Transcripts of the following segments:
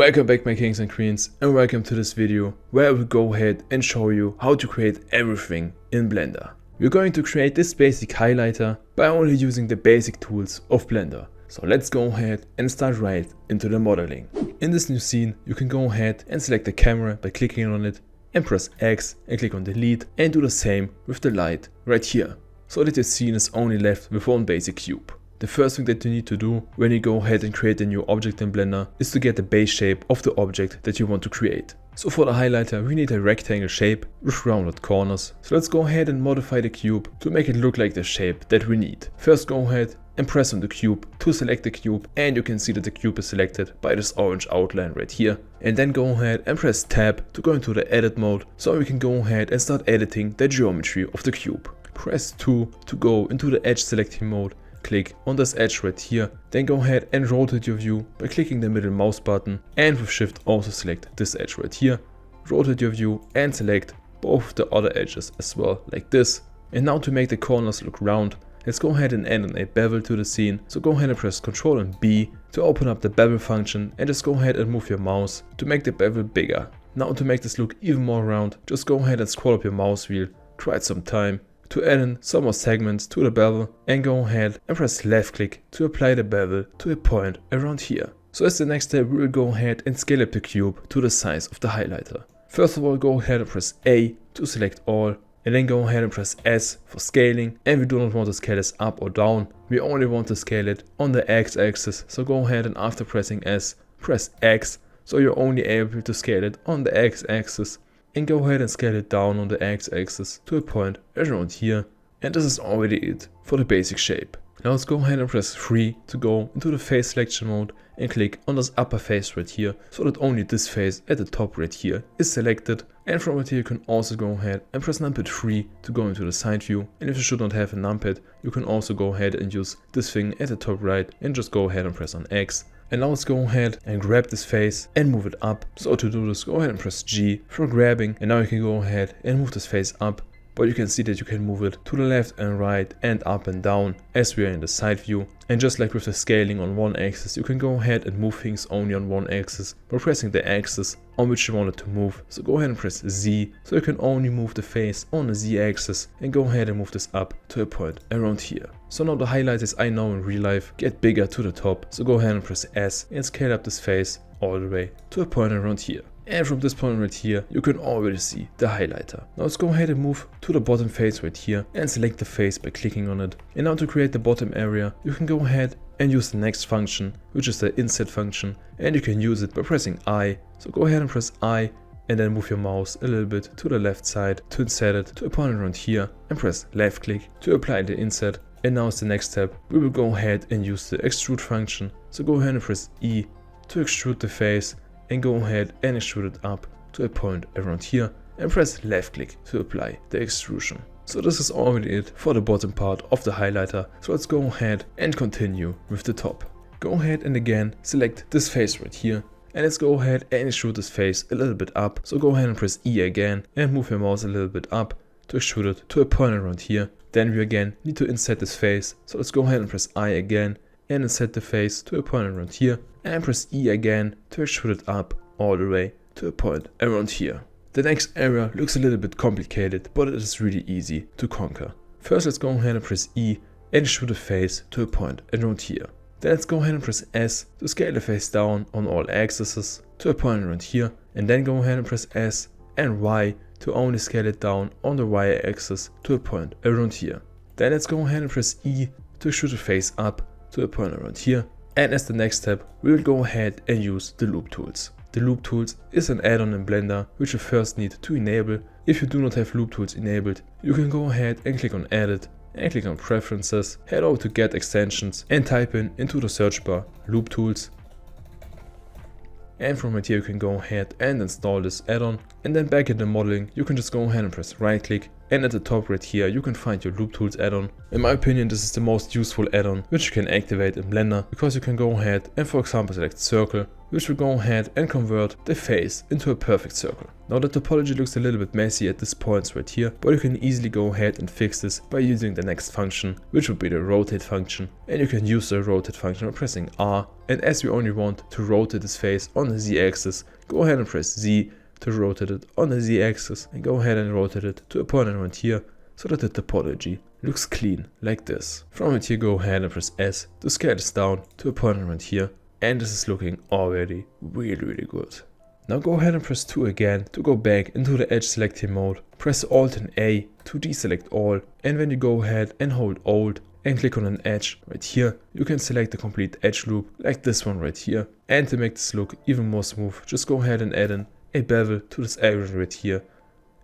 Welcome back my kings and queens, and welcome to this video where I will go ahead and show you how to create everything in Blender. We're going to create this basic highlighter by only using the basic tools of Blender. So let's go ahead and start right into the modeling. In this new scene you can go ahead and select the camera by clicking on it and press X and click on delete, and do the same with the light right here, so that your scene is only left with one basic cube. The first thing that you need to do when you go ahead and create a new object in Blender is to get the base shape of the object that you want to create. So for the highlighter we need a rectangle shape with rounded corners. So let's go ahead and modify the cube to make it look like the shape that we need. First go ahead and press on the cube to select the cube, and you can see that the cube is selected by this orange outline right here. And then go ahead and press tab to go into the edit mode, so we can go ahead and start editing the geometry of the cube. Press 2 to go into the edge selecting mode. Click on this edge right here, then go ahead and rotate your view by clicking the middle mouse button, and with shift also select this edge right here. Rotate your view and select both of the other edges as well, like this. And now to make the corners look round, let's go ahead and add in a bevel to the scene. So go ahead and press Ctrl and B to open up the bevel function, and just go ahead and move your mouse to make the bevel bigger. Now to make this look even more round, just go ahead and scroll up your mouse wheel quite some time to add in some more segments to the bevel, and go ahead and press left click to apply the bevel to a point around here. So as the next step we will go ahead and scale up the cube to the size of the highlighter. First of all go ahead and press A to select all, and then go ahead and press S for scaling, and we do not want to scale this up or down, we only want to scale it on the X axis. So go ahead and after pressing S, press X, so you're only able to scale it on the X axis. And go ahead and scale it down on the X axis to a point around here. And this is already it for the basic shape. Now let's go ahead and press 3 to go into the face selection mode, and click on this upper face right here, so that only this face at the top right here is selected. And from right here you can also go ahead and press numpad 3 to go into the side view. And if you should not have a numpad, you can also go ahead and use this thing at the top right, and just go ahead and press on X. And now let's go ahead and grab this face and move it up. So to do this, go ahead and press G for grabbing, and now you can go ahead and move this face up. But you can see that you can move it to the left and right and up and down as we are in the side view. And just like with the scaling on one axis, you can go ahead and move things only on one axis by pressing the axis on which you want it to move. So go ahead and press Z, so you can only move the face on the Z axis, and go ahead and move this up to a point around here. So now the highlighters I know in real life get bigger to the top, so go ahead and press S and scale up this face all the way to a point around here. And from this point right here, you can already see the highlighter. Now let's go ahead and move to the bottom face right here and select the face by clicking on it. And now to create the bottom area, you can go ahead and use the next function, which is the inset function. And you can use it by pressing I. So go ahead and press I, and then move your mouse a little bit to the left side to inset it to a point around here, and press left click to apply the inset. And now as the next step, we will go ahead and use the extrude function. So go ahead and press E to extrude the face, and go ahead and extrude it up to a point around here, and press left click to apply the extrusion. So this is already it for the bottom part of the highlighter. So let's go ahead and continue with the top. Go ahead and again select this face right here, and let's go ahead and extrude this face a little bit up. So go ahead and press E again and move your mouse a little bit up to extrude it to a point around here. Then we again need to inset this face, so let's go ahead and press I again and inset the face to a point around here, and press E again to extrude it up all the way to a point around here. The next area looks a little bit complicated, but it is really easy to conquer. First let's go ahead and press E and extrude the face to a point around here. Then let's go ahead and press S to scale the face down on all axes to a point around here, and then go ahead and press S and Y to only scale it down on the Y axis to a point around here. Then let's go ahead and press E to extrude the face up to a point around here. And as the next step, we will go ahead and use the loop tools. The loop tools is an add-on in Blender which you first need to enable. If you do not have loop tools enabled, you can go ahead and click on edit and click on preferences, head over to get extensions, and type in into the search bar loop tools. And from right here you can go ahead and install this add-on. And then back in the modeling you can just go ahead and press right click, and at the top right here you can find your loop tools add-on. In my opinion this is the most useful add-on which you can activate in Blender, because you can go ahead and for example select circle, which will go ahead and convert the face into a perfect circle. Now the topology looks a little bit messy at this point right here, but you can easily go ahead and fix this by using the next function, which will be the rotate function. And you can use the rotate function by pressing R, and as we only want to rotate this face on the Z-axis, go ahead and press Z to rotate it on the Z-axis, and go ahead and rotate it to a point around here, so that the topology looks clean like this. From it here, go ahead and press S to scale this down to a point around here, and this is looking already really good. Now go ahead and press 2 again to go back into the edge selecting mode. Press Alt and A to deselect all, and when you go ahead and hold Alt and click on an edge right here, you can select the complete edge loop like this one right here. And to make this look even more smooth, just go ahead and add in a bevel to this area right here,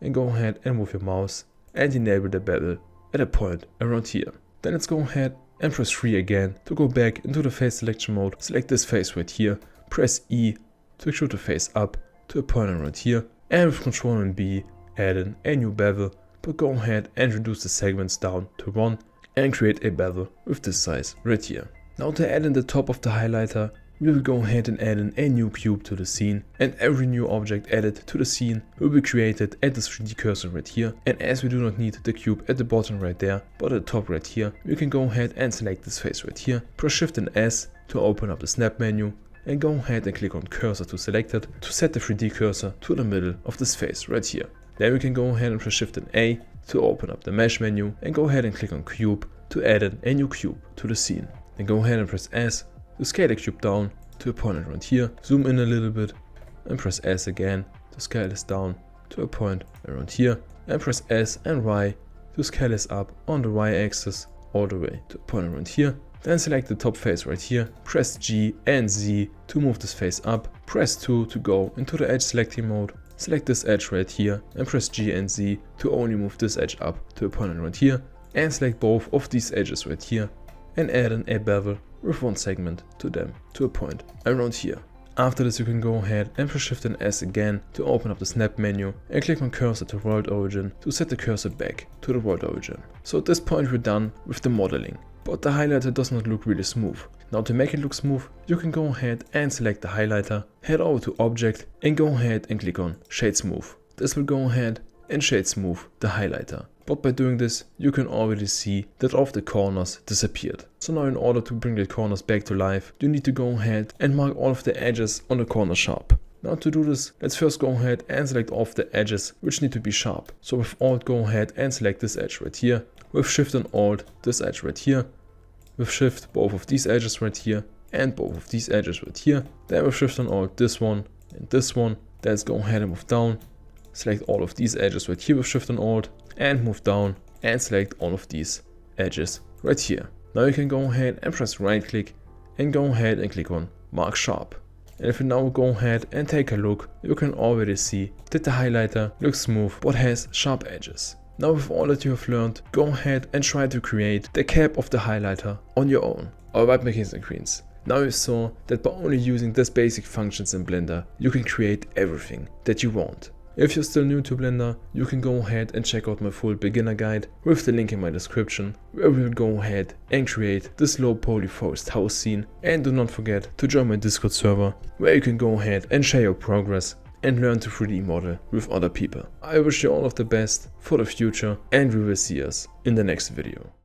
and go ahead and move your mouse and enable the bevel at a point around here. Then let's go ahead and press 3 again to go back into the face selection mode. Select this face right here, press E to extrude the face up to a point around here, and with Ctrl and B add in a new bevel, but go ahead and reduce the segments down to 1 and create a bevel with this size right here. Now to add in the top of the highlighter, we will go ahead and add in a new cube to the scene, and every new object added to the scene will be created at this 3D cursor right here. And as we do not need the cube at the bottom right there, but at the top right here, we can go ahead and select this face right here, press Shift and S to open up the snap menu, and go ahead and click on cursor to select it to set the 3D cursor to the middle of this face right here. Then we can go ahead and press Shift and A to open up the mesh menu, and go ahead and click on cube to add in a new cube to the scene. Then go ahead and press S to scale the cube down to a point around here, zoom in a little bit, and press S again to scale this down to a point around here, and press S and Y to scale this up on the Y axis all the way to a point around here. Then select the top face right here, press G and Z to move this face up, press 2 to go into the edge selecting mode, select this edge right here, and press G and Z to only move this edge up to a point around here, and select both of these edges right here, and add in a bevel with one segment to them to a point around here. After this, you can go ahead and press Shift and S again to open up the snap menu, and click on cursor to world origin to set the cursor back to the world origin. So at this point we're done with the modeling, but the highlighter does not look really smooth. Now to make it look smooth, you can go ahead and select the highlighter, head over to Object, and go ahead and click on Shade Smooth. This will go ahead and shade smooth the highlighter. But by doing this, you can already see that all of the corners disappeared. So now in order to bring the corners back to life, you need to go ahead and mark all of the edges on the corner sharp. Now to do this, let's first go ahead and select all of the edges which need to be sharp. So with Alt, go ahead and select this edge right here. With Shift and Alt, this edge right here. With Shift, both of these edges right here, and both of these edges right here. Then with Shift and Alt, this one and this one. Let's go ahead and move down. Select all of these edges right here with Shift and Alt, and move down and select all of these edges right here. Now you can go ahead and press right click and go ahead and click on Mark Sharp. And if you now go ahead and take a look, you can already see that the highlighter looks smooth but has sharp edges. Now with all that you have learned, go ahead and try to create the cap of the highlighter on your own. Alright my kings and queens, now you saw that by only using these basic functions in Blender, you can create everything that you want. If you're still new to Blender, you can go ahead and check out my full beginner guide with the link in my description, where we will go ahead and create this low poly forest house scene. And do not forget to join my Discord server, where you can go ahead and share your progress and learn to 3D model with other people. I wish you all of the best for the future, and we will see us in the next video.